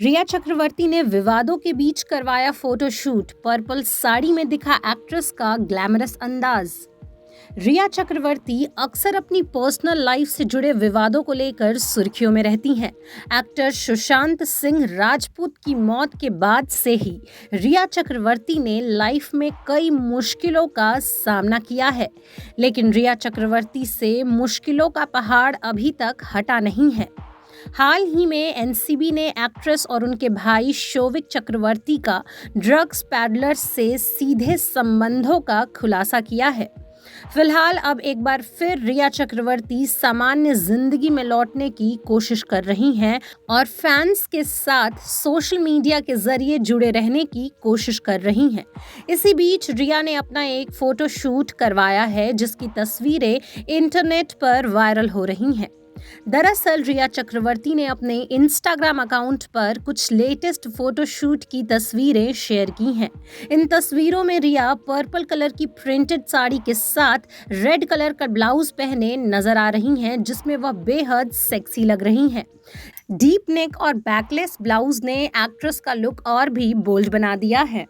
रिया चक्रवर्ती ने विवादों के बीच करवाया फोटोशूट। पर्पल साड़ी में दिखा एक्ट्रेस का ग्लैमरस अंदाज। रिया चक्रवर्ती अक्सर अपनी पर्सनल लाइफ से जुड़े विवादों को लेकर सुर्खियों में रहती हैं। एक्टर सुशांत सिंह राजपूत की मौत के बाद से ही रिया चक्रवर्ती ने लाइफ में कई मुश्किलों का सामना किया है, लेकिन रिया चक्रवर्ती से मुश्किलों का पहाड़ अभी तक हटा नहीं है। हाल ही में एनसीबी ने एक्ट्रेस और उनके भाई शोविक चक्रवर्ती का ड्रग्स पैडलर से सीधे संबंधों का खुलासा किया है। फिलहाल अब एक बार फिर रिया चक्रवर्ती सामान्य जिंदगी में लौटने की कोशिश कर रही हैं और फैंस के साथ सोशल मीडिया के जरिए जुड़े रहने की कोशिश कर रही हैं। इसी बीच रिया ने अपना एक फोटो शूट करवाया है, जिसकी तस्वीरें इंटरनेट पर वायरल हो रही हैं। दरअसल रिया चक्रवर्ती ने अपने इंस्टाग्राम अकाउंट पर कुछ लेटेस्ट फोटोशूट की तस्वीरें शेयर की हैं। इन तस्वीरों में रिया पर्पल कलर की प्रिंटेड साड़ी के साथ रेड कलर का ब्लाउज पहने नजर आ रही हैं, जिसमें वह बेहद सेक्सी लग रही हैं। डीप नेक और बैकलेस ब्लाउज ने एक्ट्रेस का लुक और भी बोल्ड बना दिया है।